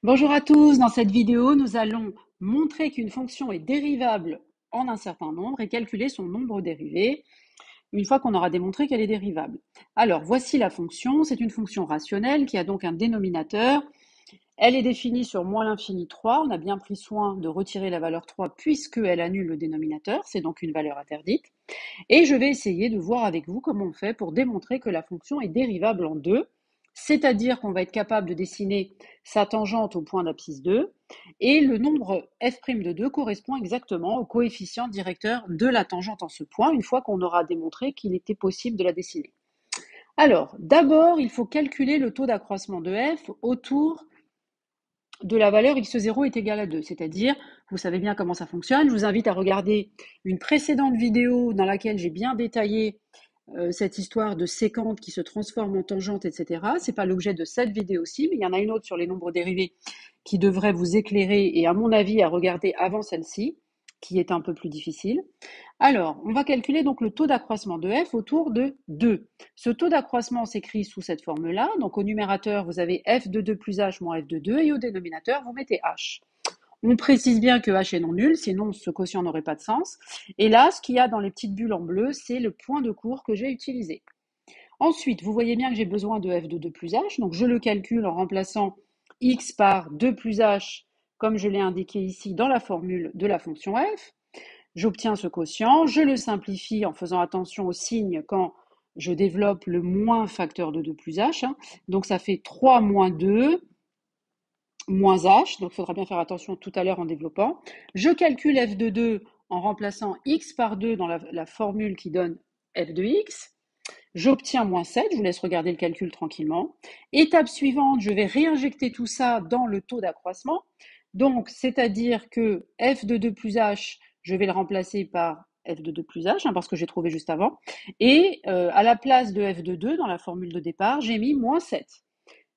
Bonjour à tous, dans cette vidéo, nous allons montrer qu'une fonction est dérivable en un certain nombre et calculer son nombre dérivé une fois qu'on aura démontré qu'elle est dérivable. Alors, voici la fonction, c'est une fonction rationnelle qui a donc un dénominateur. Elle est définie sur moins l'infini 3, on a bien pris soin de retirer la valeur 3 puisqu'elle annule le dénominateur, c'est donc une valeur interdite. Et je vais essayer de voir avec vous comment on fait pour démontrer que la fonction est dérivable en deux, c'est-à-dire qu'on va être capable de dessiner sa tangente au point d'abscisse 2, et le nombre f' de 2 correspond exactement au coefficient directeur de la tangente en ce point, une fois qu'on aura démontré qu'il était possible de la dessiner. Alors, d'abord, il faut calculer le taux d'accroissement de f autour de la valeur x0 est égale à 2, c'est-à-dire, vous savez bien comment ça fonctionne, je vous invite à regarder une précédente vidéo dans laquelle j'ai bien détaillé cette histoire de séquente qui se transforme en tangente, etc. Ce n'est pas l'objet de cette vidéo-ci, mais il y en a une autre sur les nombres dérivés qui devrait vous éclairer et à mon avis à regarder avant celle-ci, qui est un peu plus difficile. Alors, on va calculer donc le taux d'accroissement de f autour de 2. Ce taux d'accroissement s'écrit sous cette forme-là. Donc au numérateur, vous avez f de 2 plus h moins f de 2 et au dénominateur, vous mettez h. On précise bien que h est non nul, sinon ce quotient n'aurait pas de sens. Et là, ce qu'il y a dans les petites bulles en bleu, c'est le point de cours que j'ai utilisé. Ensuite, vous voyez bien que j'ai besoin de f de 2 plus h, donc je le calcule en remplaçant x par 2 plus h, comme je l'ai indiqué ici dans la formule de la fonction f. J'obtiens ce quotient, je le simplifie en faisant attention aux signes quand je développe le moins facteur de 2 plus h. Donc ça fait 3 moins 2 moins h, donc il faudra bien faire attention tout à l'heure en développant. Je calcule f de 2 en remplaçant x par 2 dans la formule qui donne f de x. J'obtiens moins 7, je vous laisse regarder le calcul tranquillement. Étape suivante, je vais réinjecter tout ça dans le taux d'accroissement. Donc, c'est-à-dire que f de 2 plus h, je vais le remplacer par f de 2 plus h, parce que j'ai trouvé juste avant. Et à la place de f de 2, dans la formule de départ, j'ai mis moins 7.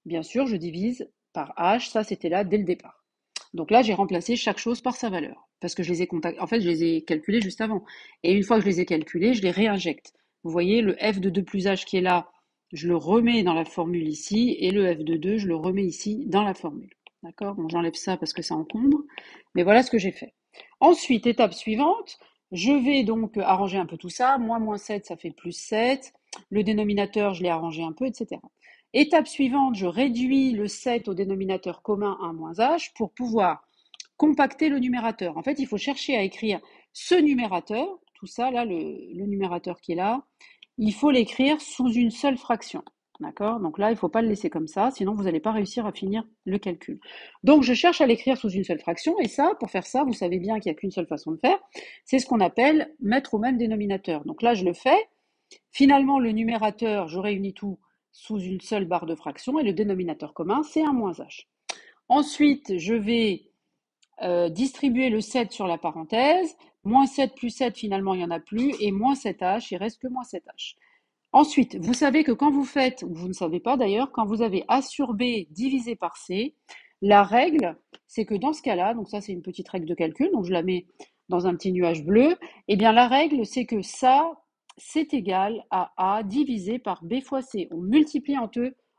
Bien sûr, je divise par h, ça c'était là dès le départ. Donc là, j'ai remplacé chaque chose par sa valeur, parce que je les ai en fait, je les ai calculés juste avant. Et une fois que je les ai calculés, je les réinjecte. Vous voyez, le f de 2 plus h qui est là, je le remets dans la formule ici, et le f de 2, je le remets ici dans la formule. D'accord? Bon, j'enlève ça parce que ça encombre, mais voilà ce que j'ai fait. Ensuite, étape suivante, je vais donc arranger un peu tout ça. Moins 7, ça fait plus 7. Le dénominateur, je l'ai arrangé un peu, etc. Étape suivante, je réduis le 7 au dénominateur commun 1 moins h pour pouvoir compacter le numérateur. En fait, il faut chercher à écrire ce numérateur, tout ça là, le numérateur qui est là, il faut l'écrire sous une seule fraction. D'accord? Donc là, il ne faut pas le laisser comme ça, sinon vous n'allez pas réussir à finir le calcul. Donc je cherche à l'écrire sous une seule fraction, et ça, pour faire ça, vous savez bien qu'il n'y a qu'une seule façon de faire, c'est ce qu'on appelle mettre au même dénominateur. Donc là, je le fais. Finalement, le numérateur, je réunis tout sous une seule barre de fraction, et le dénominateur commun, c'est 1 moins h. Ensuite, je vais distribuer le 7 sur la parenthèse. Moins 7 plus 7, finalement, il n'y en a plus. Et moins 7h, il reste que moins 7h. Ensuite, vous savez que quand vous faites, ou vous ne savez pas d'ailleurs, quand vous avez A sur B divisé par C, la règle, c'est que dans ce cas-là, donc ça c'est une petite règle de calcul, donc je la mets dans un petit nuage bleu, et bien la règle, c'est que ça, c'est égal à A divisé par B fois C. On multiplie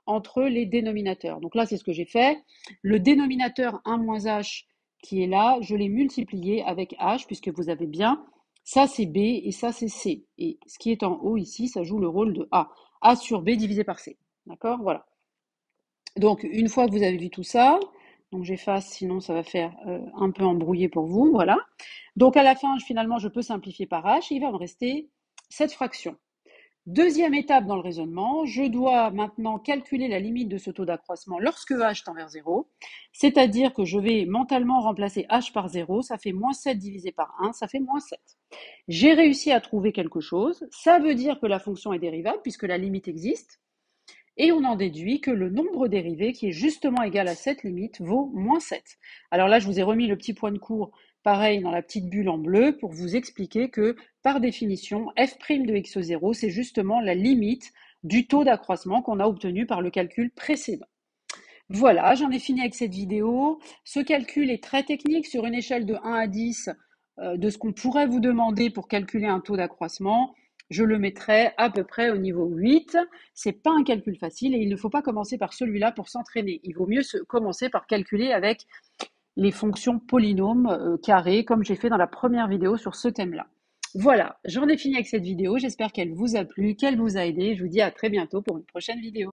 entre les dénominateurs. Donc là, c'est ce que j'ai fait. Le dénominateur 1 moins H qui est là, je l'ai multiplié avec H, puisque vous avez bien, ça c'est B et ça c'est C. Et ce qui est en haut ici, ça joue le rôle de A. A sur B divisé par C. D'accord? Voilà. Donc une fois que vous avez vu tout ça, donc j'efface, sinon ça va faire un peu embrouillé pour vous, voilà. Donc à la fin, finalement, je peux simplifier par H, et il va me rester cette fraction. Deuxième étape dans le raisonnement, je dois maintenant calculer la limite de ce taux d'accroissement lorsque h tend vers 0, c'est-à-dire que je vais mentalement remplacer h par 0, ça fait moins 7 divisé par 1, ça fait moins 7. J'ai réussi à trouver quelque chose, ça veut dire que la fonction est dérivable puisque la limite existe, et on en déduit que le nombre dérivé, qui est justement égal à cette limite, vaut moins 7. Alors là, je vous ai remis le petit point de cours, pareil, dans la petite bulle en bleu, pour vous expliquer que, par définition, f' de x0, c'est justement la limite du taux d'accroissement qu'on a obtenu par le calcul précédent. Voilà, j'en ai fini avec cette vidéo. Ce calcul est très technique sur une échelle de 1 à 10 de ce qu'on pourrait vous demander pour calculer un taux d'accroissement. je le mettrais à peu près au niveau 8. C'est pas un calcul facile et il ne faut pas commencer par celui-là pour s'entraîner. Il vaut mieux commencer par calculer avec les fonctions polynômes carrés, comme j'ai fait dans la première vidéo sur ce thème-là. Voilà, j'en ai fini avec cette vidéo. J'espère qu'elle vous a plu, qu'elle vous a aidé. Je vous dis à très bientôt pour une prochaine vidéo.